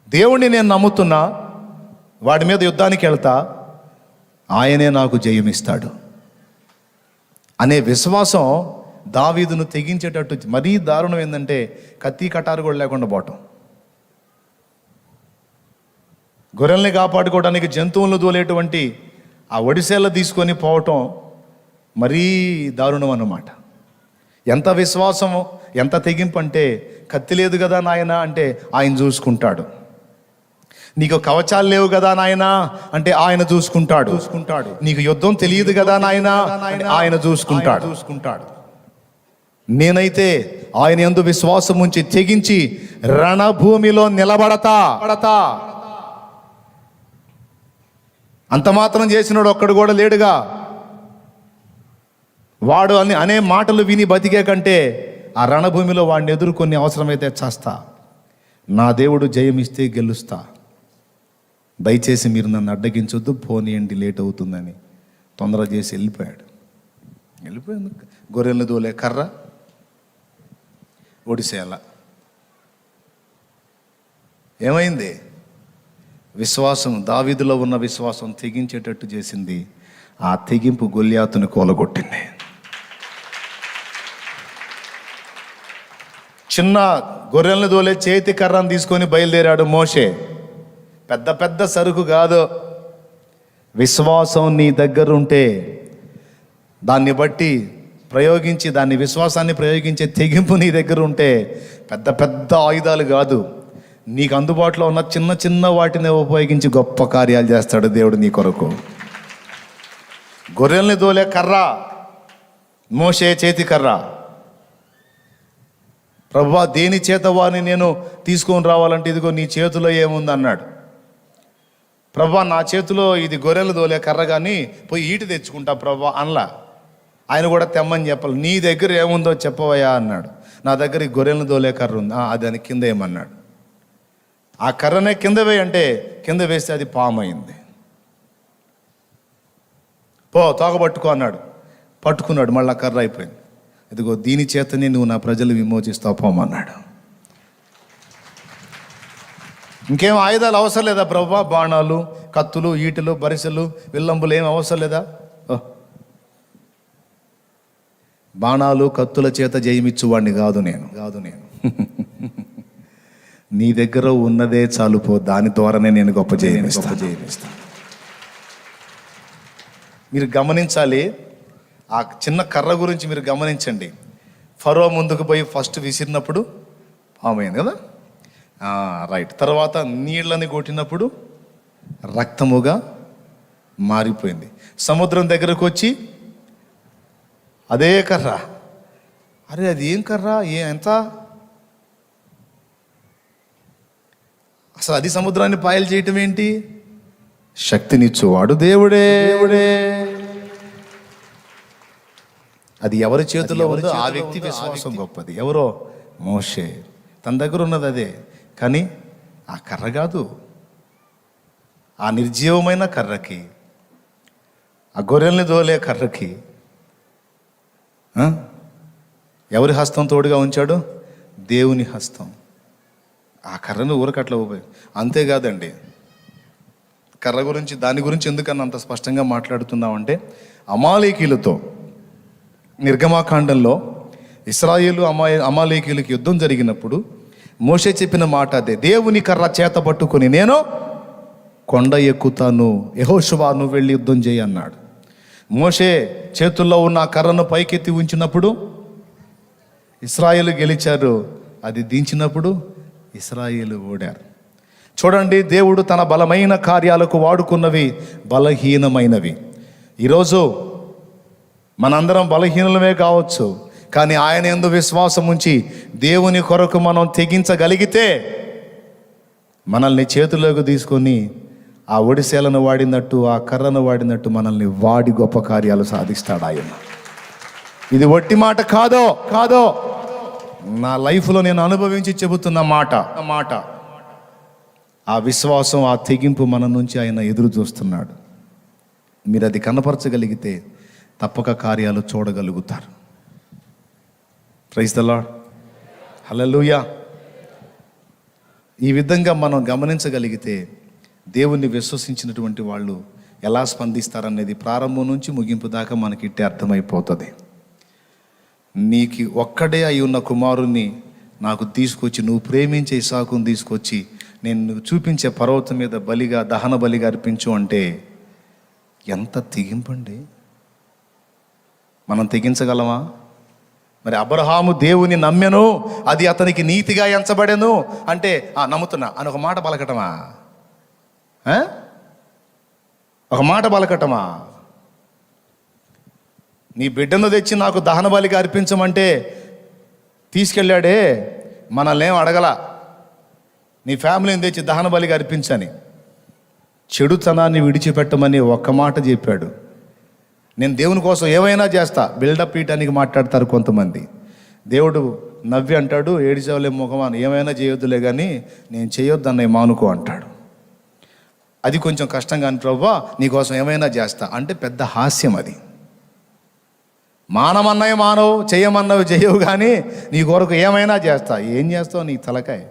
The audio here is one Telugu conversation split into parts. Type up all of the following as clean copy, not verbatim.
దేవుణ్ణి నేను నమ్ముతున్నా, వాడి మీద యుద్ధానికి వెళ్తా, ఆయనే నాకు జయమిస్తాడు అనే విశ్వాసం దావీదును తెగించేటట్టు. మరీ దారుణం ఏంటంటే కత్తి కటారు కూడా లేకుండా పోవటం. గొర్రెల్ని కాపాడుకోవడానికి జంతువులను దోలేటువంటి ఆ ఒడిసేళ్ళ తీసుకొని పోవటం మరీ దారుణం అన్నమాట. ఎంత విశ్వాసము, ఎంత తెగింపు అంటే, కత్తి లేదు కదా నాయన అంటే ఆయన చూసుకుంటాడు. నీకు కవచాలు లేవు కదా నాయనా అంటే ఆయన చూసుకుంటాడు. నీకు యుద్ధం తెలియదు కదా నాయనా ఆయన చూసుకుంటాడు. నేనైతే ఆయన యందు విశ్వాసం ఉంచి తెగించి రణభూమిలో నిలబడతా. అంత మాత్రం చేసినాడు ఒక్కడు కూడా లేడుగా. వాడు అనే మాటలు విని బతికే కంటే ఆ రణభూమిలో వాడిని ఎదుర్కొని అవసరమైతే చేస్తా. నా దేవుడు జయమిస్తే గెలుస్తా. దయచేసి మీరు నన్ను అడ్డగించొద్దు, పోనీయండి, లేట్ అవుతుందని తొందర చేసి వెళ్ళిపోయింది. గొర్రెలు దోలే కర్ర, ఒడిసేల. ఏమైంది? విశ్వాసం, దావీదులో ఉన్న విశ్వాసం తెగించేటట్టు చేసింది. ఆ తెగింపు గొల్యాతుని కూలగొట్టింది. చిన్న గొర్రెలను దోలే చేతి కర్రను తీసుకొని బయలుదేరాడు మోషే. పెద్ద పెద్ద సరుకు కాదు. విశ్వాసం నీ దగ్గర ఉంటే దాన్ని బట్టి ప్రయోగించి, దాన్ని విశ్వాసాన్ని ప్రయోగించే తెగింపు నీ దగ్గర ఉంటే పెద్ద పెద్ద ఆయుధాలు కాదు, నీకు అందుబాటులో ఉన్న చిన్న చిన్న వాటిని ఉపయోగించి గొప్ప కార్యాలు చేస్తాడు దేవుడు నీ కొరకు. గొర్రెల్ని దోలే కర్ర మోషే చేతి కర్ర. ప్రభువా, దేని చేత వారిని నేను తీసుకొని రావాలంటే ఇదిగో నీ చేతిలో ఏముంది అన్నాడు. ప్రభువా, నా చేతిలో ఇది గొర్రెలు దోలే కర్ర, కానీ పోయి ఈటి తెచ్చుకుంటా ప్రభువా అనలా. ఆయన కూడా తెమ్మని చెప్పాలి. నీ దగ్గర ఏముందో చెప్పవయ్యా అన్నాడు. నా దగ్గర ఈ గొర్రెలను దోలే కర్ర ఉంది. దాని కింద ఏమన్నాడు. ఆ కర్రనే కింద వేయి అంటే కింద వేస్తే అది పాము అయింది. పో తోగబట్టుకో అన్నాడు. పట్టుకున్నాడు, మళ్ళీ కర్ర అయిపోయింది. ఇదిగో దీని చేతనే నువ్వు నా ప్రజలు విమోచిస్తావు పోమన్నాడు. ఇంకేం ఆయుధాలు అవసరం లేదా ప్రభువా? బాణాలు, కత్తులు, ఈటలు, బరిసెలు, విల్లంబులు ఏం అవసరం లేదా? బాణాలు, కత్తుల చేత జయమిచ్చువాడిని కాదు నేను. నీ దగ్గర ఉన్నదే చాలు పో, దాని ద్వారానే నేను గొప్ప జయమిస్తా. మీరు గమనించాలి, ఆ చిన్న కర్ర గురించి మీరు గమనించండి. ఫరో ముందుకు పోయి ఫస్ట్ విసిరినప్పుడు పామైంది కదా, రైట్. తర్వాత నీళ్ళని కొట్టినప్పుడు రక్తముగా మారిపోయింది. సముద్రం దగ్గరకు వచ్చి అదే కర్ర, అరే అది ఏం కర్ర, ఎంత అసలు అది సముద్రాన్ని పాయలు చేయటం ఏంటి? శక్తినిచ్చువాడు దేవుడే. అది ఎవరి చేతిలో ఉందో ఆ వ్యక్తి విశ్వాసం గొప్పది. ఎవరో? మోషే. తన దగ్గర ఉన్నది అదే, కానీ ఆ కర్ర కాదు. ఆ నిర్జీవమైన కర్రకి, ఆ గొర్రెల్ని దోలే కర్రకి ఎవరి హస్తం తోడుగా ఉంచాడు? దేవుని హస్తం. ఆ కర్రను ఊరకట్ల అంతేకాదండి. కర్ర గురించి, దాని గురించి ఎందుకన్నా అంత స్పష్టంగా మాట్లాడుతున్నామంటే, అమాలేకీలతో నిర్గమాకాండంలో ఇశ్రాయేలు అమాలేకీలకు యుద్ధం జరిగినప్పుడు మోషే చెప్పిన మాట అదే. దేవుని కర్ర చేత పట్టుకొని నేను కొండ ఎక్కుతాను, యెహోషువా నువ్వు వెళ్ళి యుద్ధం చేయి అన్నాడు. మోషే చేతుల్లో ఉన్న కర్రను పైకెత్తి ఉంచినప్పుడు ఇశ్రాయేలు గెలిచారు. అది దించినప్పుడు ఇశ్రాయేలు ఓడారు. చూడండి, దేవుడు తన బలమైన కార్యాలకు వాడుకున్నవి బలహీనమైనవి. ఈరోజు మనందరం బలహీనమే కావచ్చు, కానీ ఆయన యందు విశ్వాసం ఉంచి దేవుని కొరకు మనం తెగించగలిగితే మనల్ని చేతుల్లోకి తీసుకొని ఆ ఒడిసేలను వాడినట్టు, ఆ కర్రను వాడినట్టు మనల్ని వాడి గొప్ప కార్యాలు సాధిస్తాడు ఆయన. ఇది ఒట్టి మాట కాదో, నా లైఫ్లో నేను అనుభవించి చెబుతున్న మాట. ఆ విశ్వాసం, ఆ తెగింపు మన నుంచి ఆయన ఎదురు చూస్తున్నాడు. మీరు అది కనపరచగలిగితే తప్పక కార్యాలు చూడగలుగుతారు. Praise the Lord. హల్లెలూయా. ఈ విధంగా మనం గమనించగలిగితే దేవుణ్ణి విశ్వసించినటువంటి వాళ్ళు ఎలా స్పందిస్తారనేది ప్రారంభం నుంచి ముగింపు దాకా మనకి ఇట్టే అర్థమైపోతుంది. నీకు ఒక్కడే అయి ఉన్న కుమారుణ్ణి నాకు తీసుకొచ్చి, నువ్వు ప్రేమించే ఇస్సాకును తీసుకొచ్చి నేను నువ్వు చూపించే పర్వతం మీద బలిగా, దహన బలిగా అర్పించు అంటే ఎంత తెగింపండి. మనం తెగించగలమా? మరి అబ్రహాము దేవుని నమ్మెను, అది అతనికి నీతిగా ఎంచబడెను అంటే నమ్ముతున్నా అని ఒక మాట పలకటమా? ఒక మాట పలకటమా? నీ బిడ్డను తెచ్చి నాకు దహన బలిగా అర్పించమంటే తీసుకెళ్ళాడే, మనల్ని ఏం అడగల, నీ ఫ్యామిలీని తెచ్చి దహన బలిగా అర్పించని. చెడుతనాన్ని విడిచిపెట్టమని ఒక్క మాట చెప్పాడు. నేను దేవుని కోసం ఏమైనా చేస్తా, బిల్డప్ ఇయటానికి మాట్లాడతారు కొంతమంది. దేవుడు నవ్వి అంటాడు, ఏడిసేవలే ముఖమాను, ఏమైనా చేయొద్దులే కానీ నేను చేయొద్దు అన్నయ్య మానుకో అంటాడు. అది కొంచెం కష్టం కానీ ప్రభువా నీకోసం ఏమైనా చేస్తా అంటే పెద్ద హాస్యం అది. మానమన్నయ్య మానవు, చేయమన్నవి చేయవు, కానీ నీ కొరకు ఏమైనా చేస్తా. ఏం చేస్తావు నీ తలకాయ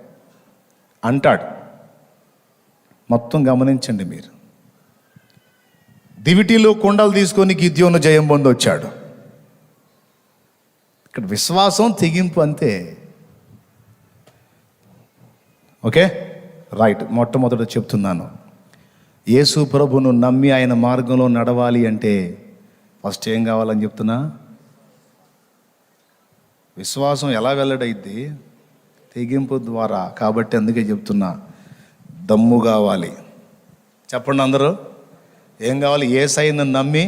అంటాడు. మొత్తం గమనించండి మీరు. దివిటీలో కుండలు తీసుకొని గిద్యోను జయం పొంది వచ్చాడు. ఇక్కడ విశ్వాసం, తెగింపు అంతే. Okay, right. మొట్టమొదట చెప్తున్నాను, యేసు ప్రభును నమ్మి ఆయన మార్గంలో నడవాలి అంటే ఫస్ట్ ఏం కావాలని చెప్తున్నా? విశ్వాసం ఎలా వెల్లడైద్ది? తెగింపు ద్వారా. కాబట్టి అందుకే చెప్తున్నా, దమ్ము కావాలి. చెప్పండి అందరూ, ఏం కావాలి? యేసయ్యను నమ్మి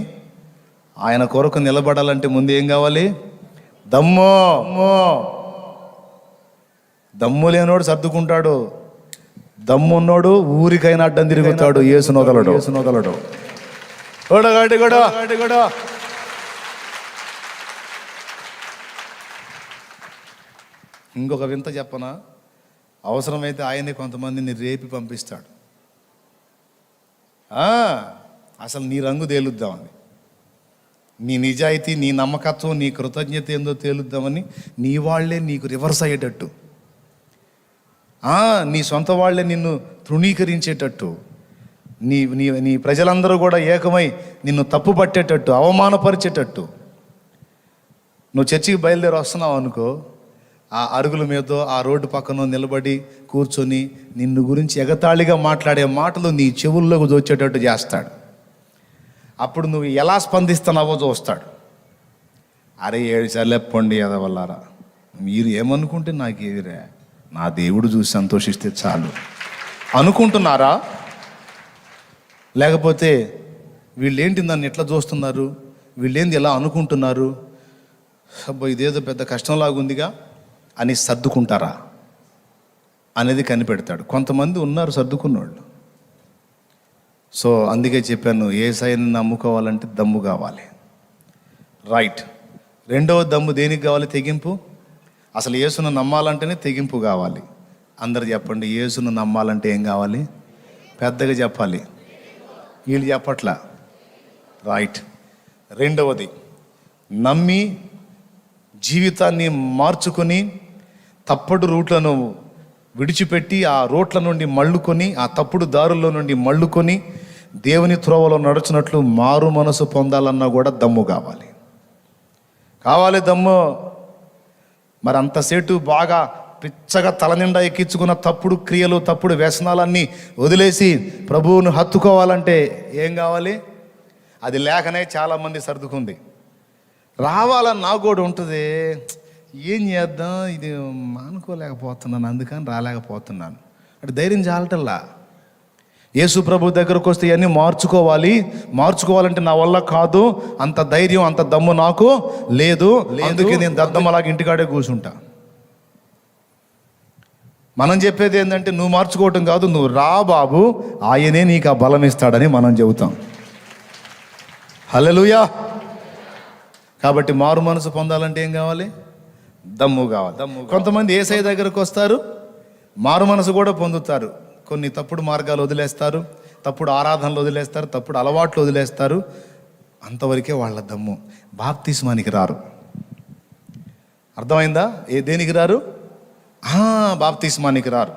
ఆయన కొరకు నిలబడాలంటే ముందు ఏం కావాలి? దమ్ము. దమ్ము లేనోడు సర్దుకుంటాడు, దమ్మున్నోడు ఊరికైనా అడ్డం తిరుగుతాడు. యేసును వదలడు. ఇంకొక వింత చెప్పనా? అవసరమైతే ఆయనే కొంతమందిని రేపి పంపిస్తాడు. అసలు నీ రంగు తేలుద్దామని, నీ నిజాయితీ, నీ నమ్మకత్వం, నీ కృతజ్ఞత ఏందో తేలుద్దామని నీ వాళ్లే నీకు రివర్స్ అయ్యేటట్టు, నీ సొంత వాళ్లే నిన్ను తృణీకరించేటట్టు, నీ నీ నీ ప్రజలందరూ కూడా ఏకమై నిన్ను తప్పు పట్టేటట్టు, అవమానపరిచేటట్టు. నువ్వు చర్చికి బయలుదేరి వస్తున్నావు అనుకో, ఆ అరుగుల మీదో ఆ రోడ్డు పక్కన నిలబడి కూర్చొని నిన్ను గురించి ఎగతాళిగా మాట్లాడే మాటలు నీ చెవుల్లోకి దోచేటట్టు చేస్తాడు. అప్పుడు నువ్వు ఎలా స్పందిస్తున్నావో చూస్తాడు. అరే 7 సార్లు ఎప్పండి ఎదవల్లారా, మీరు ఏమనుకుంటే నాకు ఏదిరా, నా దేవుడు చూసి సంతోషిస్తే చాలు అనుకుంటున్నారా? లేకపోతే వీళ్ళేంటి నన్ను ఎట్లా చూస్తున్నారు, వీళ్ళేంది ఎలా అనుకుంటున్నారు, అబ్బా ఇదేదో పెద్ద కష్టంలాగా ఉందిగా అని సర్దుకుంటారా అనేది కనిపెడతాడు. కొంతమంది ఉన్నారు సర్దుకున్నోళ్ళు. సో అందుకే చెప్పాను, యేసయ్యను నమ్ముకోవాలంటే దమ్ము కావాలి. రైట్. రెండవ దమ్ము దేనికి కావాలి? తెగింపు. అసలు యేసును నమ్మాలంటేనే తెగింపు కావాలి. అందరు చెప్పండి, యేసును నమ్మాలంటే ఏం కావాలి? పెద్దగా చెప్పాలి, వీళ్ళు చెప్పట్లా. రైట్. రెండవది, నమ్మి జీవితాన్ని మార్చుకొని తప్పుడు రూట్లను విడిచిపెట్టి ఆ రోట్ల నుండి మళ్ళుకొని, ఆ తప్పుడు దారుల్లో నుండి మళ్ళుకొని దేవుని త్రోవలో నడుచున్నట్లు మారు మనసు పొందాలన్నా కూడా దమ్ము కావాలి. దమ్ము. మరి అంతసేటు బాగా పిచ్చగా తల నిండా ఎక్కించుకున్న తప్పుడు క్రియలు, తప్పుడు వ్యసనాలన్నీ వదిలేసి ప్రభువును హత్తుకోవాలంటే ఏం కావాలి? అది లేకనే చాలామంది సర్దుకుంది. రావాలని నాకు కూడా ఉంటుంది, ఏం చేద్దాం, ఇది మానుకోలేకపోతున్నాను, అందుకని రాలేకపోతున్నాను అంటే ధైర్యం చాలటల్లా. యేసు ప్రభు దగ్గరకు వస్తే ఇవన్నీ మార్చుకోవాలంటే నా వల్ల కాదు, అంత ధైర్యం, అంత దమ్ము నాకు లేదు, అందుకే నేను దద్దమ్మలాగా ఇంటికాడే కూర్చుంటా. మనం చెప్పేది ఏంటంటే నువ్వు మార్చుకోవటం కాదు, నువ్వు రా బాబు, ఆయనే నీకు ఆ బలం ఇస్తాడని మనం చెబుతాం. హల్లెలూయా. కాబట్టి మారు మనసు పొందాలంటే ఏం కావాలి? దమ్ము కావాలి. కొంతమంది యేసయ్య దగ్గరకు వస్తారు, మారు మనసు కూడా పొందుతారు, కొన్ని తప్పుడు మార్గాలు వదిలేస్తారు, తప్పుడు ఆరాధనలు వదిలేస్తారు, తప్పుడు అలవాట్లు వదిలేస్తారు. అంతవరకే వాళ్ళ దమ్ము. బాప్తిస్మానికి రారు. అర్థమైందా? దేనికి రారు? బాప్తిస్మానికి రారు.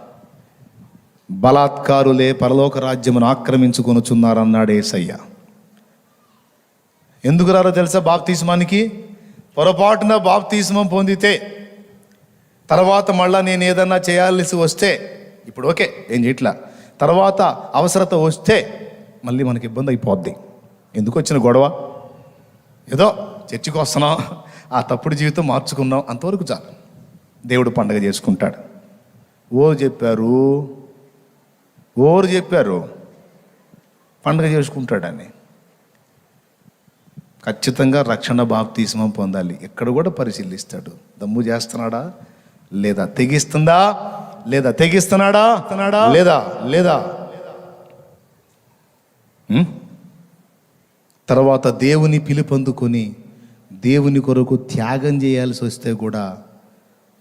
బలాత్కారులే పరలోక రాజ్యమును ఆక్రమించుకొనుచున్నారన్నాడు యేసయ్య. ఎందుకు రారో తెలుసా? బాప్తిస్మానికి పొరపాటున బాప్తిస్మం పొందితే తర్వాత మళ్ళా నేను ఏదన్నా చేయాల్సి వస్తే, ఇప్పుడు ఓకే ఏం చేయట్లా, తర్వాత అవసరత వస్తే మళ్ళీ మనకి ఇబ్బంది అయిపోద్ది. ఎందుకు వచ్చిన గొడవ? ఏదో చర్చికి వస్తున్నాం, ఆ తప్పుడు జీవితం మార్చుకున్నాం, అంతవరకు చాలు. దేవుడు పండగ చేసుకుంటాడు. ఓరు చెప్పారు పండగ చేసుకుంటాడని. ఖచ్చితంగా రక్షణ బాప్తిస్మం పొందాలి. ఎక్కడ కూడా పరిశీలిస్తాడు. దమ్ము చేస్తున్నాడా లేదా, తెగిస్తున్నాడా లేదా. తర్వాత దేవుని పిలుపొందుకొని దేవుని కొరకు త్యాగం చేయాల్సి వస్తే కూడా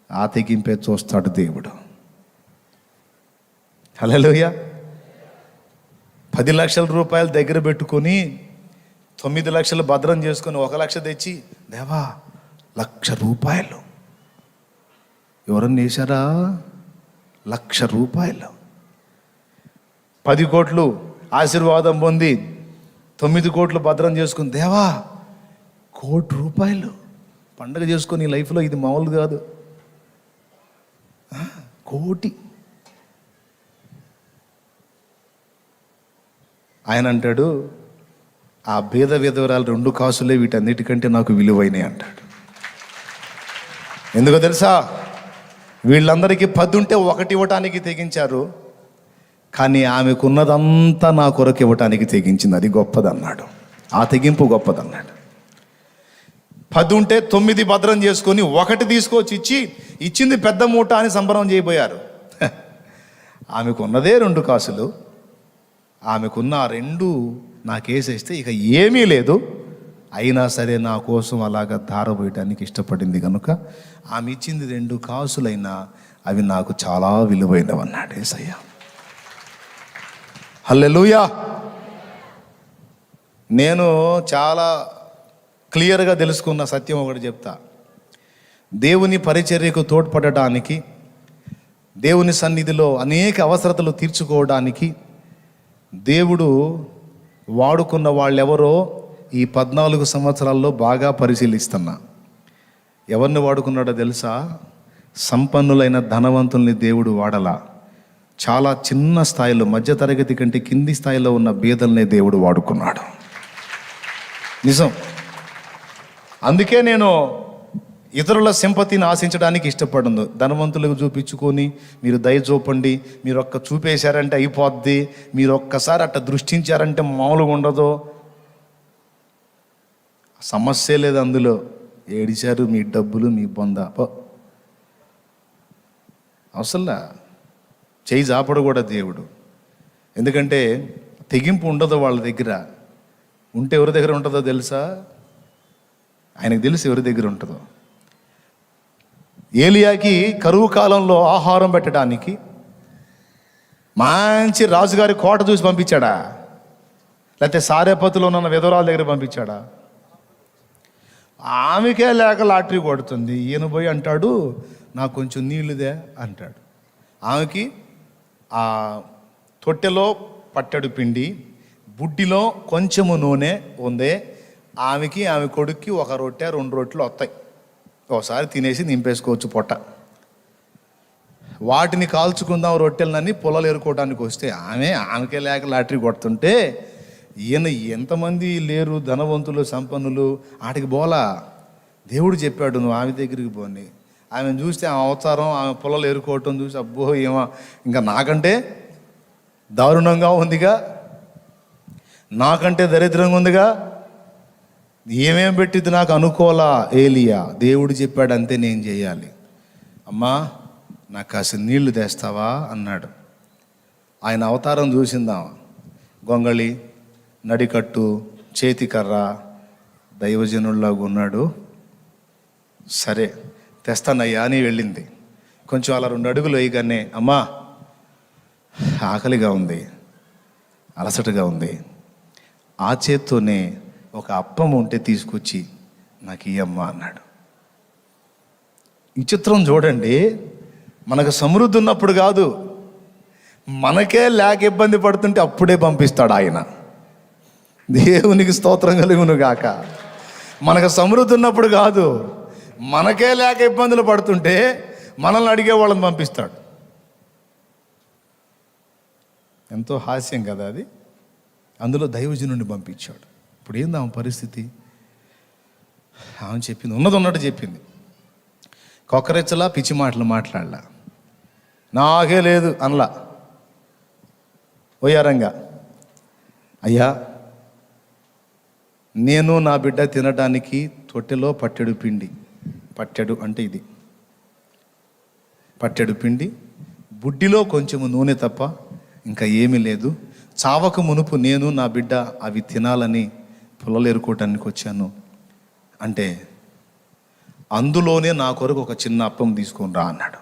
ఆ తెగింపే చూస్తాడు దేవుడు. హల్లెలూయా. 10 లక్షల రూపాయలు దగ్గర పెట్టుకొని 9 లక్షలు భద్రం చేసుకొని 1 లక్ష తెచ్చి, దేవా 1,00,000 రూపాయలు ఎవరన్నా వేశారా? 1,00,000 రూపాయలు. 10 కోట్లు ఆశీర్వాదం పొంది 9 కోట్లు భద్రం చేసుకుని, దేవా 1,00,00,000 రూపాయలు పండగ చేసుకొని లైఫ్లో ఇది మామూలు కాదు. 1,00,00,000. ఆయన అంటాడు, ఆ భేద విధవరాలు 2 కాసులే వీటన్నిటికంటే నాకు విలువైనవి అంటాడు. ఎందుకో తెలుసా? వీళ్ళందరికీ 10 ఉంటే 1 ఇవ్వటానికి తెగించారు, కానీ ఆమెకున్నదంతా నా కొరకు ఇవ్వటానికి తెగించింది. అది గొప్పదన్నాడు. ఆ తెగింపు గొప్పదన్నాడు. 10 ఉంటే 9 భద్రం చేసుకొని 1 తీసుకొచ్చి ఇచ్చింది పెద్ద మూట అని సంబరం చేయబోయారు. ఆమెకున్నదే 2 కాసులు, ఆమెకున్న 2 నాకేసేస్తే ఇక ఏమీ లేదు. అయినా సరే నా కోసం అలాగ ధారపోయటానికి ఇష్టపడింది కనుక ఆమె ఇచ్చింది 2 కాసులైనా అవి నాకు చాలా విలువైనవి అన్నాడు యేసయ్య. హల్లెలూయా. నేను చాలా క్లియర్గా తెలుసుకున్న సత్యం ఒకటి చెప్తా. దేవుని పరిచర్యకు తోడ్పడటానికి, దేవుని సన్నిధిలో అనేక అవసరతలు తీర్చుకోవడానికి దేవుడు వాడుకున్న వాళ్ళెవరో ఈ 14 సంవత్సరాల్లో బాగా పరిశీలిస్తున్నా. ఎవరిని వాడుకున్నాడో తెలుసా? సంపన్నులైన ధనవంతుల్ని దేవుడు వాడలా. చాలా చిన్న స్థాయిలో, మధ్యతరగతి కంటే కింది స్థాయిలో ఉన్న బీదల్నే దేవుడు వాడుకున్నాడు. నిజం. అందుకే నేను ఇతరుల సింపతిని ఆశించడానికి ఇష్టపడను. ధనవంతులకు చూపించుకొని మీరు దయ చూపండి, మీరు ఒక్క చూపేశారంటే అయిపోద్ది, మీరు ఒక్కసారి అట్ట దృష్టించారంటే మామూలుగా ఉండదు. సమస్య లేదు అందులో. ఏడిచారు మీ డబ్బులు మీ బొంద అవసరంలా. చేయి జాపడు కూడా దేవుడు. ఎందుకంటే తెగింపు ఉండదు వాళ్ళ దగ్గర. ఉంటే ఎవరి దగ్గర ఉంటుందో తెలుసా? ఆయనకు తెలుసు ఎవరి దగ్గర ఉంటుందో. ఏలియాకి కరువు కాలంలో ఆహారం పెట్టడానికి మంచి రాజుగారి కోట చూసి పంపించాడా? లేకపోతే సారేపతిలో ఉన్న విధవరాల దగ్గర పంపించాడా? ఆమెకే లేక లాటరీ కొడుతుంది. ఈయన పోయి అంటాడు, నాకు కొంచెం నీళ్ళుదే అంటాడు. ఆమెకి ఆ తొట్టెలో పట్టెడు పిండి, బుడ్డిలో కొంచెము నూనె ఉందే. ఆమెకి ఆమె కొడుక్కి 1 రొట్టె 2 రొట్టెలు వస్తాయి. ఒకసారి తినేసి నింపేసుకోవచ్చు పొట్ట. వాటిని కాల్చుకుందాం రొట్టెలన్నీ పొలాలు ఏరుకోవడానికి వస్తే ఆమెకే లేక లాటరీ కొడుతుంటే ఈయన ఎంతమంది లేరు ధనవంతులు సంపన్నులు వాటికి బోలా. దేవుడు చెప్పాడు, నువ్వు ఆమె దగ్గరికి పోని. ఆమెను చూస్తే ఆమె అవతారం, ఆమె పొలాలు ఏరుకోవటం చూసి అబ్బో ఏమో ఇంకా నాకంటే దారుణంగా ఉందిగా, నాకంటే దరిద్రంగా ఉందిగా, ఏమేం పెట్టింది నాకు అనుకోలా ఏలియా. దేవుడు చెప్పాడు అంతే, నేను చేయాలి. అమ్మా నాకు కాసిన నీళ్లు తెస్తావా అన్నాడు. ఆయన అవతారం చూసిందాం. గొంగళి, నడికట్టు, చేతికర్ర, దైవజనుల్లాగా ఉన్నాడు. సరే తెస్తానయ్యా అని వెళ్ళింది. కొంచెం అలా 2 అడుగులు వేయగానే, అమ్మా ఆకలిగా ఉంది, అలసటగా ఉంది, ఆ చేత్తోనే ఒక అప్పం ఉంటే తీసుకొచ్చి నాకు ఇయ్యమ్మా అన్నాడు. ఈ చిత్రం చూడండి. మనకు సమృద్ధి ఉన్నప్పుడు కాదు, మనకే లేక ఇబ్బంది పడుతుంటే అప్పుడే పంపిస్తాడు ఆయన. దేవునికి స్తోత్రం కలుగును గాక. మనకు సమృద్ధి ఉన్నప్పుడు కాదు, మనకే లేక ఇబ్బందులు పడుతుంటే మనల్ని అడిగే వాళ్ళని పంపిస్తాడు. ఎంతో హాస్యం కదా అది. అందులో దైవజనుడిని పంపించాడు. ఇప్పుడు ఏంది ఆమె పరిస్థితి? ఆమె చెప్పింది, ఉన్నది ఉన్నట్టు చెప్పింది. కొక్కరెచ్చలా పిచ్చి మాటలు మాట్లాడలా, నాకే లేదు అనలా. ఓయారంగా, అయ్యా నేను నా బిడ్డ తినడానికి తొట్టెలో పట్టెడు పిండి, పట్టెడు అంటే ఇది, పట్టెడు పిండి, బుడ్డిలో కొంచెము నూనె తప్ప ఇంకా ఏమీ లేదు. చావకు మునుపు నేను నా బిడ్డ అవి తినాలని పుల్లలేరుకోవటానికి వచ్చాను అంటే, అందులోనే నా కొరకు ఒక చిన్న అప్పం తీసుకొని రా అన్నాడు.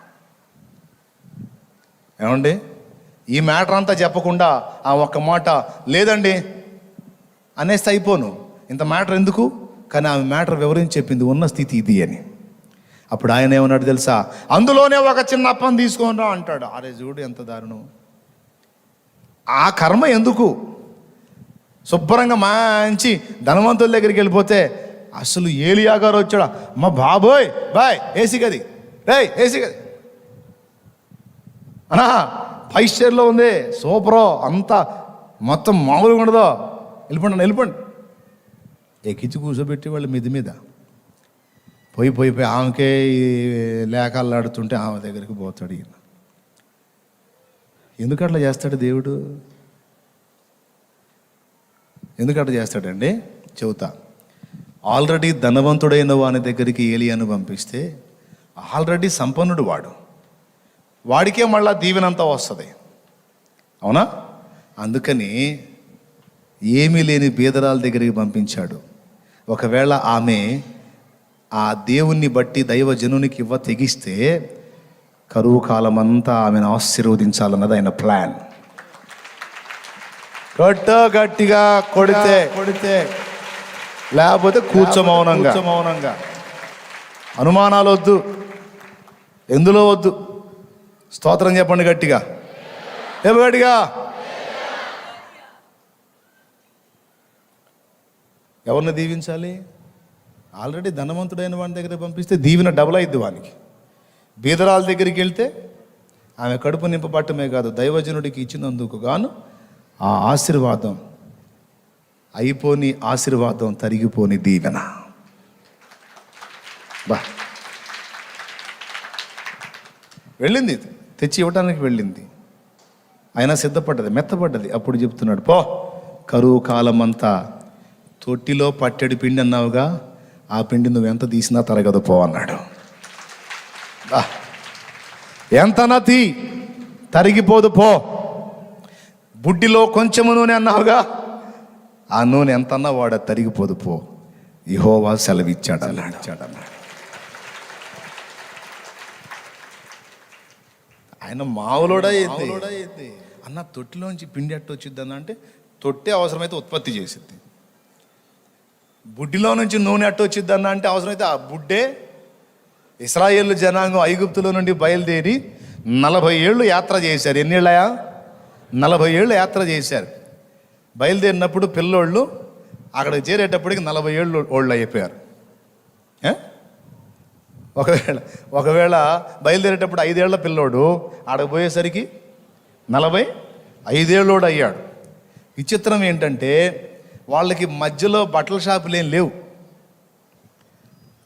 ఏమండి, ఈ మ్యాటర్ అంతా చెప్పకుండా ఆ ఒక్క మాట లేదండి అనేస్తే అయిపోను, ఇంత మ్యాటర్ ఎందుకు. కానీ ఆమె మ్యాటర్ వివరించి చెప్పింది, ఉన్న స్థితి ఇది అని. అప్పుడు ఆయన ఏమన్నాడు తెలుసా? అందులోనే ఒక చిన్న అప్పం తీసుకొని రా అంటాడు. అరే చూడు ఎంత దారుణం. ఆ కర్మ ఎందుకు? శుభ్రంగా మంచి ధనవంతుల దగ్గరికి వెళ్ళిపోతే, అసలు ఏలియా గారు వచ్చాడా, మా బాబోయ్ బాయ్ ఏసీ గది, రే ఏసీ గది అనా 5 స్టార్లో ఉంది, సూపరో, అంతా మొత్తం మామూలుగా ఉండదో, వెళ్ళిపోండి ఎక్కించి కూర్చోబెట్టి వాళ్ళు మీద పోయి ఆమెకే లేఖలాడుతుంటే ఆమె దగ్గరికి పోతాడు ఈయన. ఎందుకు అట్లా చేస్తాడు దేవుడు? ఎందుకు అట్లా చేస్తాడండి చెబుతా. ఆల్రెడీ ధనవంతుడైన వాని దగ్గరికి ఏలియాను పంపిస్తే, ఆల్రెడీ సంపన్నుడు వాడికే మళ్ళా దీవెనంతా వస్తుంది, అవునా? అందుకని ఏమీ లేని బీదరాల దగ్గరికి పంపించాడు. ఒకవేళ ఆమె ఆ దేవుణ్ణి బట్టి దైవజనునికి తెగిస్తే కరువు కాలం అంతా ఆమెను ఆశీర్వదించాలన్నది ఆయన ప్లాన్. గట్టిగా కొడితే లేకపోతే కూర్చోమౌనంగా. అనుమానాలు వద్దు, ఎందులో వద్దు. స్తోత్రం చెప్పండి గట్టిగా, గట్టిగా. ఎవరిని దీవించాలి? ఆల్రెడీ ధనవంతుడైన వాని దగ్గర పంపిస్తే దీవెన డబుల్ అయింది వానికి. బీదరాల దగ్గరికి వెళ్తే ఆమె కడుపు నింపబట్టమే కాదు, దైవజనుడికి ఇచ్చినందుకు గాను ఆ ఆశీర్వాదం, అయిపోని ఆశీర్వాదం, తరిగిపోని దీవెన. వెళ్ళింది, తెచ్చి ఇవ్వడానికి వెళ్ళింది. అయినా సిద్ధపడ్డది, మెత్తపడ్డది. అప్పుడు చెప్తున్నాడు, పో, కరువు కాలం అంతా తొట్టిలో పట్టెడు పిండి అన్నావుగా, ఆ పిండి నువ్వు ఎంత తీసినా తరగదు, పో అన్నాడు. ఎంత నతి తరిగిపోదు, పో. బుడ్డిలో కొంచెము నూనె అన్నావుగా, ఆ నూనె ఎంత అన్నా వాడ తరిగిపోదు, పో. యెహోవా సెలవిచ్చాడు అన్నాడు. ఆయన మావులోడా అన్న, తొట్టిలోంచి పిండి ఎట్ట వచ్చిద్ది అన్న అంటే, తొట్టే అవసరమైతే ఉత్పత్తి చేసిద్ది. బుడ్డిలో నుంచి నూనె ఎట్ట వచ్చిద్ది అన్న అంటే, అవసరమైతే ఆ బుడ్డే. ఇశ్రాయేలు జనాంగం ఐగుప్తులో నుండి బయలుదేరి 40 ఏళ్ళు యాత్ర చేశారు. ఎన్నేళ్ళయా? 40 ఏళ్ళు యాత్ర చేశారు. బయలుదేరినప్పుడు పిల్లోళ్ళు అక్కడికి చేరేటప్పటికి 40 ఏళ్ళు ఓళ్ళు అయిపోయారు. ఒకవేళ బయలుదేరేటప్పుడు 5 ఏళ్ల పిల్లోడు ఆడకు పోయేసరికి 45 ఏళ్ళోడు అయ్యాడు. విచిత్రం ఏంటంటే, వాళ్ళకి మధ్యలో బట్టల షాపులు ఏం లేవు,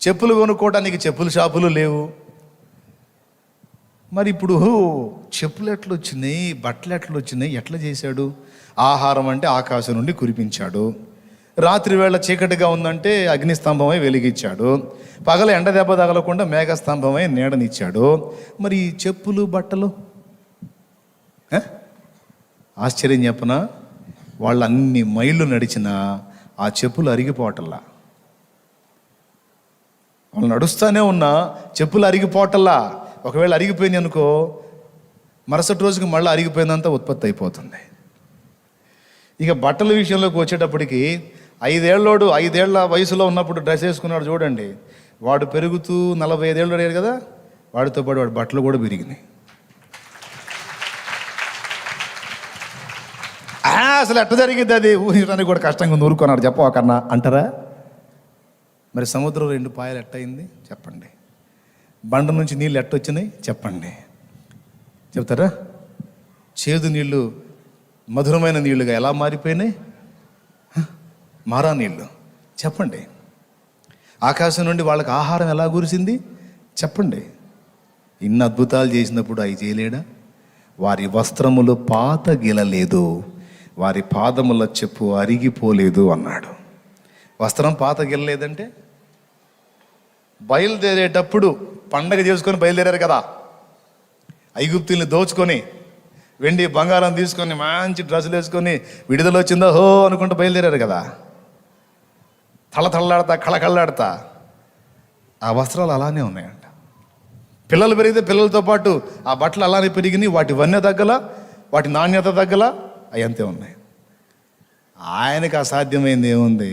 చెప్పులు కొనుక్కోవడానికి చెప్పుల షాపులు లేవు. మరి ఇప్పుడు చెప్పులు ఎట్లా వచ్చినాయి, బట్టలు ఎట్లా వచ్చినాయి, ఎట్లా చేశాడు? ఆహారం అంటే ఆకాశం నుండి కురిపించాడు. రాత్రి వేళ చీకటిగా ఉందంటే అగ్నిస్తంభమై వెలిగించాడు. పగల ఎండ దెబ్బ తగలకుండా మేఘస్తంభమై నీడనిచ్చాడు. మరి చెప్పులు బట్టలు ఆశ్చర్యం చెప్పనా? వాళ్ళు అన్ని మైళ్ళు నడిచినా ఆ చెప్పులు అరిగిపోవటల్లా. వాళ్ళు నడుస్తూనే ఉన్నా చెప్పులు అరిగిపోవటల్లా. ఒకవేళ అరిగిపోయింది అనుకో, మరుసటి రోజుకి మళ్ళీ అరిగిపోయిందంతా ఉత్పత్తి అయిపోతుంది. ఇక బట్టల విషయంలోకి వచ్చేటప్పటికి 5 ఏళ్ళోడు 5 ఏళ్ల వయసులో ఉన్నప్పుడు డ్రెస్ వేసుకున్నాడు చూడండి, వాడు పెరుగుతూ 45 ఏళ్ళు అయ్యాడు కదా, వాడితో పాటు వాడి బట్టలు కూడా పెరిగినాయి. అసలు ఎట్ట జరిగింది అది ఊహించడానికి కూడా కష్టంగా ఉంది, ఊరుకున్నాడు చెప్పకన్నా అంటారా? మరి సముద్రం 2 పాయలు ఎట్టయింది చెప్పండి. బండ నుంచి నీళ్ళు ఎట్టొచ్చినాయి చెప్పండి. చెప్తారా? చేదు నీళ్ళు మధురమైన నీళ్లుగా ఎలా మారిపోయినాయి? మారా నీళ్ళు చెప్పండి. ఆకాశం నుండి వాళ్ళకి ఆహారం ఎలా కురిసింది చెప్పండి. ఇన్ని అద్భుతాలు చేసినప్పుడు అవి చేయలేడా? వారి వస్త్రములు పాత గిలలేదు, వారి పాదముల చెప్పు అరిగిపోలేదు అన్నాడు. వస్త్రం పాత గిలలేదంటే బయలుదేరేటప్పుడు పండగ చేసుకొని బయలుదేరారు కదా, ఐగుప్తుల్ని దోచుకొని వెండి బంగారం తీసుకొని మంచి డ్రెస్సులు వేసుకొని విడుదల వచ్చిందో హో అనుకుంటూ బయలుదేరారు కదా, తళతళలాడతా కళకళలాడతా. ఆ వస్త్రాలు అలానే ఉన్నాయంట. పిల్లలు పెరిగితే పిల్లలతో పాటు ఆ బట్టలు అలానే పెరిగినాయి, వాటి వన్య తగ్గల, వాటి నాణ్యత తగ్గల, అవి అంతే ఉన్నాయి. ఆయనకి అసాధ్యమైంది ఏముంది?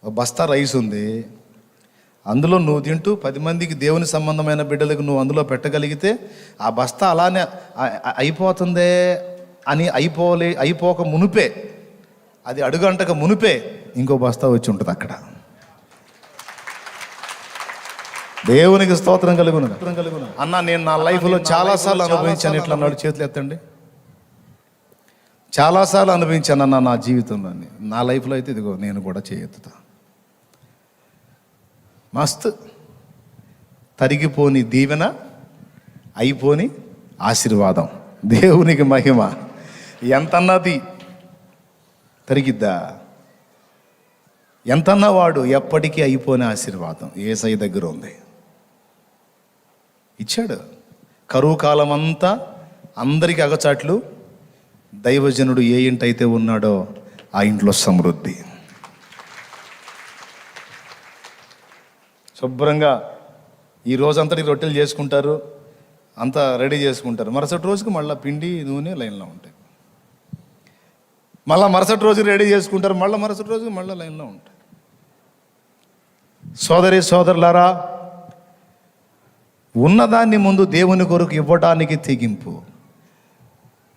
ఒక బస్తా రైస్ ఉంది, అందులో నువ్వు తింటూ 10 మందికి దేవుని సంబంధమైన బిడ్డలకు నువ్వు అందులో పెట్టగలిగితే ఆ బస్తా అలానే అయిపోతుందే అని అయిపోక మునిపే, అది అడుగంటక మునిపే ఇంకో బస్తా వచ్చి ఉంటుంది అక్కడ. దేవునికి స్తోత్రం కలుగును. అన్న నేను నా లైఫ్లో చాలాసార్లు అనుభవించాను. ఇట్లా అన్నాడు, చేతులు ఎత్తండి. చాలాసార్లు అనుభవించాను అన్న నా జీవితంలో. నా లైఫ్లో అయితే ఇదిగో నేను కూడా చేయెత్తుతా. మస్తు తరిగిపోని దీవెన, అయిపోని ఆశీర్వాదం. దేవునికి మహిమ. ఎంతన్నది తరిగిద్దా? ఎంతన్నా వాడు ఎప్పటికీ అయిపోని ఆశీర్వాదం యేసయ్య దగ్గర ఉంది. ఇచ్చాడు. కరువు కాలం అంతా అందరికీ అగచాట్లు, దైవజనుడు ఏ ఇంటైతే ఉన్నాడో ఆ ఇంట్లో సమృద్ధి. శుభ్రంగా ఈ రోజంతటి రొట్టెలు చేసుకుంటారు, అంతా రెడీ చేసుకుంటారు. మరుసటి రోజుకి మళ్ళీ పిండి నూనె లైన్లో ఉంటాయి. మళ్ళీ మరుసటి రోజు రెడీ చేసుకుంటారు, మళ్ళీ మరుసటి రోజు మళ్ళీ లైన్లో ఉంటాయి. సోదరి సోదరులారా, ఉన్నదాన్ని ముందు దేవుని కొరకు ఇవ్వడానికి తెగింపు.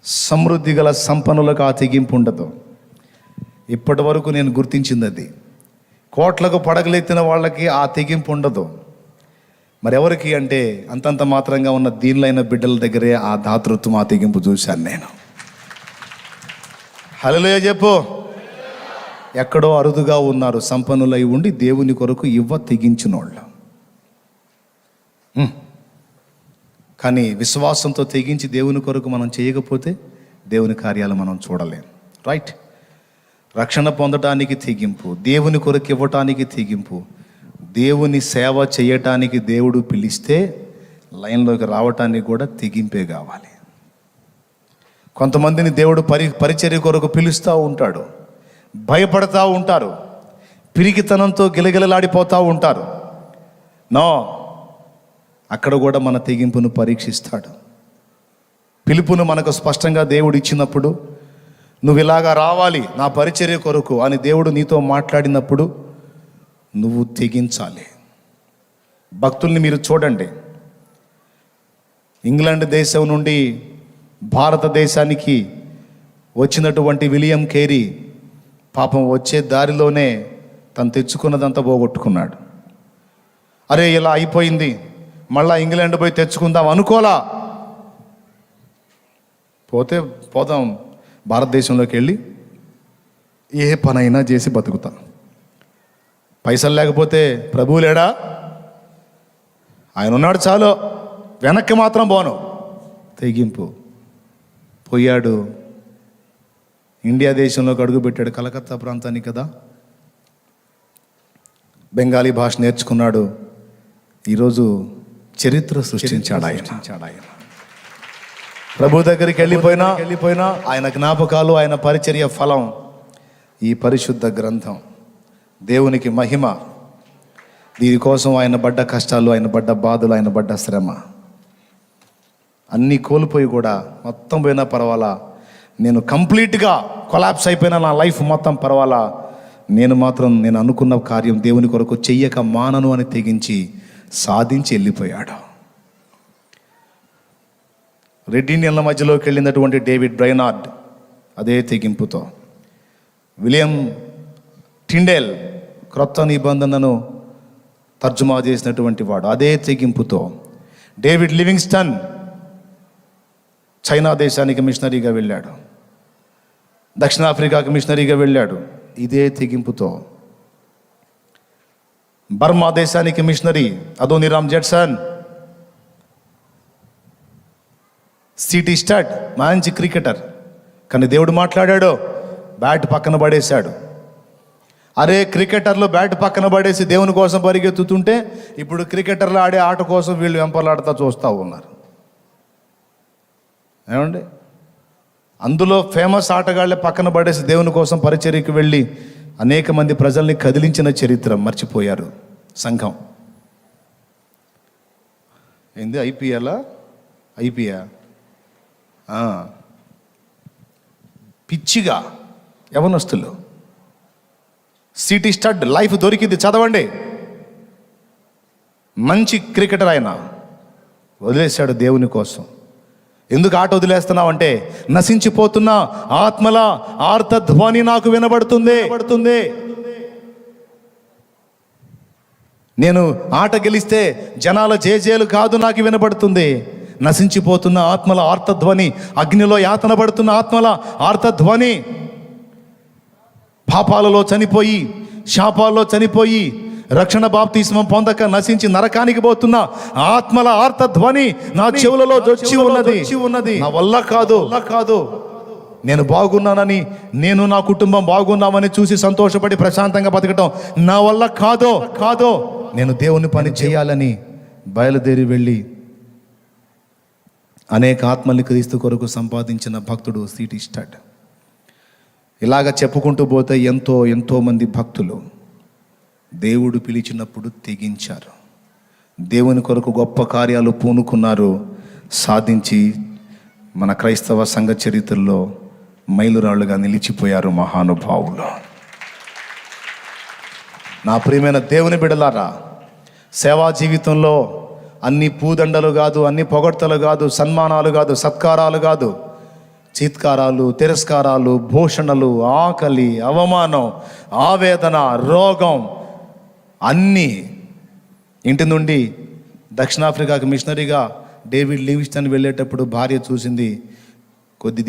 సమృద్ధి గల సంపన్నులకు ఆ తెగింపు ఉండదు. ఇప్పటి వరకు నేను గుర్తించింది అది. కోట్లకు పడగలెత్తిన వాళ్ళకి ఆ తెగింపు ఉండదు. మరి ఎవరికి అంటే అంతంత మాత్రంగా ఉన్న దీనులైన బిడ్డల దగ్గరే ఆ దాతృత్వం, ఆ తెగింపు చూశాను నేను. హల్లెలూయా చెప్పు. ఎక్కడో అరుదుగా ఉన్నారు సంపన్నులై ఉండి దేవుని కొరకు తెగించిన వాళ్ళు. కానీ విశ్వాసంతో తెగించి దేవుని కొరకు మనం చేయకపోతే దేవుని కార్యాలు మనం చూడలేం. రైట్? రక్షణ పొందటానికి తెగింపు, దేవుని కొరకు ఇవ్వటానికి తెగింపు, దేవుని సేవ చేయటానికి దేవుడు పిలిస్తే లైన్లోకి రావటానికి కూడా తెగింపే కావాలి. కొంతమందిని దేవుడు పరిచర్య కొరకు పిలుస్తూ ఉంటాడు, భయపడతా ఉంటారు, పిరికితనంతో గిలగిలలాడిపోతూ ఉంటారు. నో, అక్కడ కూడా మన తెగింపును పరీక్షిస్తాడు. పిలుపును మనకు స్పష్టంగా దేవుడు ఇచ్చినప్పుడు, నువ్వు ఇలాగా రావాలి నా పరిచర్య కొరకు అని దేవుడు నీతో మాట్లాడినప్పుడు నువ్వు తెగించాలి. భక్తుల్ని మీరు చూడండి. ఇంగ్లాండ్ దేశం నుండి భారతదేశానికి వచ్చినటువంటి విలియం కేరీ పాపం వచ్చే దారిలోనే తను తెచ్చుకున్నదంతా పోగొట్టుకున్నాడు. అరే ఇలా అయిపోయింది, మళ్ళా ఇంగ్లాండ్ పోయి తెచ్చుకుందాం అనుకోలా. పోదాం భారతదేశంలోకి వెళ్ళి ఏ పనైనా చేసి బతుకుతా. పైసలు లేకపోతే ప్రభువు లేడా? ఆయన ఉన్నాడు చాలు, వెనక్కి మాత్రం పోను. తెగింపు. పోయాడు, ఇండియా దేశంలోకి అడుగుపెట్టాడు. కలకత్తా ప్రాంతానికి కదా, బెంగాలీ భాష నేర్చుకున్నాడు. ఈరోజు చరిత్ర సృష్టించాడు ఆయన. ప్రభు దగ్గరికి వెళ్ళిపోయినా ఆయన జ్ఞాపకాలు, ఆయన పరిచర్య ఫలం ఈ పరిశుద్ధ గ్రంథం. దేవునికి మహిమ. దీనికోసం ఆయన పడ్డ కష్టాలు, ఆయన పడ్డ బాధలు, ఆయన పడ్డ శ్రమ అన్నీ కోల్పోయి కూడా మొత్తం పోయినా పర్వాలా, నేను కంప్లీట్గా కొలాప్స్ అయిపోయినా నా లైఫ్ మొత్తం పర్వాలా, నేను అనుకున్న కార్యం దేవుని కొరకు చెయ్యక మానను అని తెగించి సాధించి వెళ్ళిపోయాడు. రెడ్ ఇండియన్ల మధ్యలోకి వెళ్ళినటువంటి డేవిడ్ బ్రైనార్డ్ అదే తెగింపుతో, విలియం టిండేల్ క్రొత్త నిబంధనను తర్జుమా చేసినటువంటి వాడు అదే తెగింపుతో, డేవిడ్ లివింగ్స్టన్ చైనా దేశానికి మిషనరీగా వెళ్ళాడు, దక్షిణాఫ్రికాకి మిషనరీగా వెళ్ళాడు ఇదే తెగింపుతో, బర్మా దేశానికి machinery Adoniram Judson, city stud మంచి క్రికెటర్, కానీ దేవుడు మాట్లాడాడు, బ్యాట్ పక్కన పడేశాడు. అరే క్రికెటర్లు బ్యాట్ పక్కన పడేసి దేవుని కోసం పరిగెత్తుతుంటే ఇప్పుడు క్రికెటర్లు ఆడే ఆట కోసం వీళ్ళు వెంపలాడుతూ చూస్తూ ఉన్నారు. ఏమండి, అందులో ఫేమస్ ఆటగాళ్ళే పక్కన పడేసి దేవుని కోసం పరిచర్యకి వెళ్ళి అనేక మంది ప్రజల్ని కదిలించిన చరిత్ర మర్చిపోయారు సంఘం. ఏంది ఐపీఎల్ పిచ్చిగా యవనస్తులు. సిటీ స్టడ్ లైఫ్ దొరికింది, చదవండి. మంచి క్రికెటర్ ఆయన, వదిలేశాడు దేవుని కోసం. ఎందుకు ఆట వదిలేస్తున్నావు అంటే, నశించిపోతున్న ఆత్మల ఆర్తధ్వని నాకు వినబడుతుంది. నేను ఆట గెలిస్తే జనాల జేజేలు కాదు నాకు వినబడుతుంది. నశించిపోతున్న ఆత్మల ఆర్తధ్వని, అగ్నిలో యాతన పడుతున్న ఆత్మల ఆర్తధ్వని, పాపాలలో చనిపోయి శాపాల్లో చనిపోయి రక్షణ బాప్తిస్మం పొందక నశించి నరకానికి పోతున్న ఆత్మల ఆర్తధ్వని నా చెవులలో వచ్చి ఉన్నది. నా వల్ల కాదు, నేను బాగున్నానని, నేను నా కుటుంబం బాగున్నామని చూసి సంతోషపడి ప్రశాంతంగా బతకటం నా వల్ల కాదో, నేను దేవుని పని చేయాలని బయలుదేరి వెళ్ళి అనేక ఆత్మల్ని క్రీస్తు కొరకు సంపాదించిన భక్తుడు సిటీ స్టడ్. ఇలాగ చెప్పుకుంటూ పోతే ఎంతో మంది భక్తులు దేవుడు పిలిచినప్పుడు తెగించారు, దేవుని కొరకు గొప్ప కార్యాలు పూనుకున్నారు, సాధించి మన క్రైస్తవ సంఘ చరిత్రలో మైలురాళ్ళుగా నిలిచిపోయారు మహానుభావులు. నా ప్రియమైన దేవుని బిడ్డలారా, సేవా జీవితంలో అన్ని పూదండలు కాదు, అన్ని పొగడ్తలు కాదు, సన్మానాలు కాదు, సత్కారాలు కాదు, చీత్కారాలు, తిరస్కారాలు, భూషణలు, ఆకలి, అవమానం, ఆవేదన, రోగం అన్నీ. ఇంటి నుండి దక్షిణాఫ్రికాకి మిషనరీగా డేవిడ్ లివింగ్స్టన్ వెళ్ళేటప్పుడు భార్య చూసింది. కొన్ని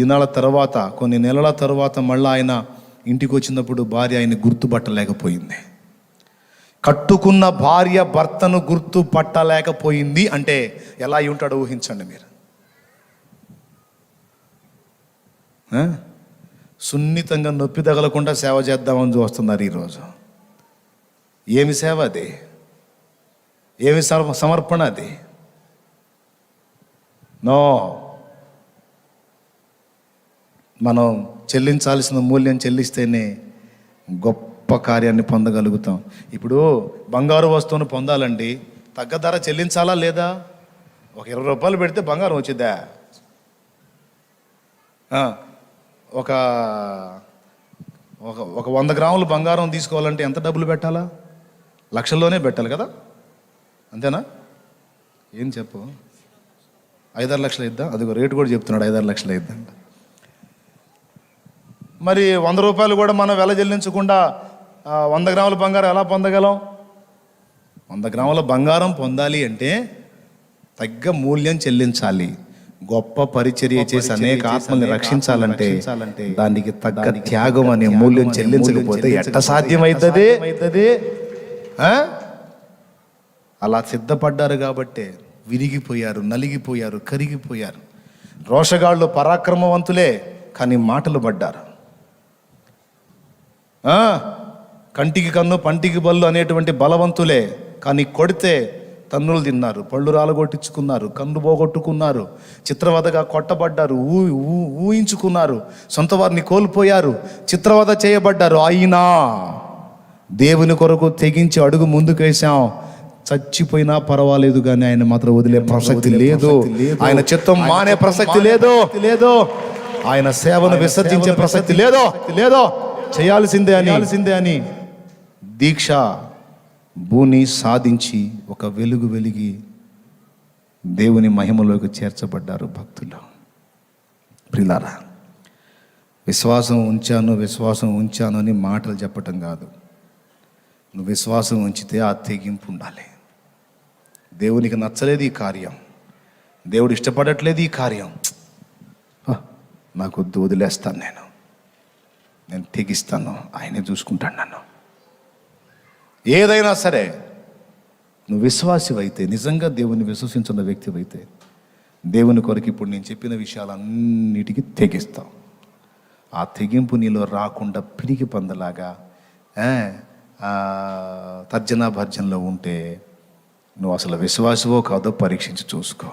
నెలల తర్వాత మళ్ళీ ఆయన ఇంటికి వచ్చినప్పుడు భార్య ఆయన గుర్తుపట్టలేకపోయింది. కట్టుకున్న భార్య భర్తను గుర్తుపట్టలేకపోయింది అంటే ఎలా ఉంటాడో ఊహించండి మీరు. సున్నితంగా నొప్పి తగలకుండా సేవ చేద్దామని చూస్తున్నారు ఈరోజు. ఏమి సేవ అది? ఏమి సమర్పణ అది? నో, మనం చెల్లించాల్సిన మూల్యం చెల్లిస్తేనే గొప్ప కార్యాన్ని పొందగలుగుతాం. ఇప్పుడు బంగారు వస్తువును పొందాలండి తగ్గ ధర చెల్లించాలా లేదా? ఒక 20 రూపాయలు పెడితే బంగారం వచ్చిద్దా? ఒక 100 గ్రాములు బంగారం తీసుకోవాలంటే ఎంత డబ్బులు పెట్టాలా? లక్షల్లోనే పెట్టాలి కదా, అంతేనా? ఏం చెప్పు, 5-6 లక్షలు ఇద్దా? అదిగో రేటు కూడా చెప్తున్నాడు, 5-6 లక్షలు ఇద్దంట. మరి 100 రూపాయలు కూడా మనం వెల చెల్లించకుండా 100 గ్రాముల బంగారం ఎలా పొందగలం? 100 గ్రాముల బంగారం పొందాలి అంటే తగ్గ మూల్యం చెల్లించాలి. గొప్ప పరిచర్య చేసి అనేక ఆత్మల్ని రక్షించాలంటే దానికి తగ్గ త్యాగం అనే మూల్యం చెల్లించకపోతే ఎట్ట సాధ్యమవుతుంది? అలా సిద్ధపడ్డారు కాబట్టే విరిగిపోయారు, నలిగిపోయారు, కరిగిపోయారు. రోషగాళ్ళు పరాక్రమవంతులే, కానీ మాటలు పడ్డారు. కంటికి కన్ను పంటికి బల్లు అనేటువంటి బలవంతులే, కానీ కొడితే తన్నులు తిన్నారు, పళ్ళు రాలగొట్టించుకున్నారు, కన్ను పోగొట్టుకున్నారు, చిత్రవధగా కొట్టబడ్డారు, ఊహించుకున్నారు, సొంత వారిని కోల్పోయారు, చిత్రవధ చేయబడ్డారు. అయినా దేవుని కొరకు తెగించి అడుగు ముందుకేసాం. చచ్చిపోయినా పర్వాలేదు కానీ ఆయన మాత్రం వదిలే ప్రసక్తి లేదు. ఆయన చిత్తం మానే ప్రసక్తి లేదు. ఆయన సేవను విసర్జించే ప్రసక్తి లేదో. చేయాల్సిందే అని దీక్ష భూని సాధించి ఒక వెలుగు వెలిగి దేవుని మహిమలోకి చేర్చబడ్డారు భక్తులు. ప్రిలారా, విశ్వాసం ఉంచాను అని మాటలు చెప్పటం కాదు. నువ్వు విశ్వాసం ఉంచితే ఆ తెగింపు ఉండాలి. దేవునికి నచ్చలేదు ఈ కార్యం, దేవుడు ఇష్టపడట్లేదు ఈ కార్యం, నాకు వద్దు, వదిలేస్తాను, నేను తెగిస్తాను, ఆయనే చూసుకుంటాను నన్ను. ఏదైనా సరే నువ్వు విశ్వాసివైతే, నిజంగా దేవుని విశ్వసించిన వ్యక్తివైతే, దేవుని కొరకు ఇప్పుడు నేను చెప్పిన విషయాలన్నిటికీ తెగిస్తావు. ఆ తెగింపు నీలో రాకుండా పిరికి పందలాగా తర్జనా భర్జనలో ఉంటే నువ్వు అసలు విశ్వాసవో కాదో పరీక్షించి చూసుకో.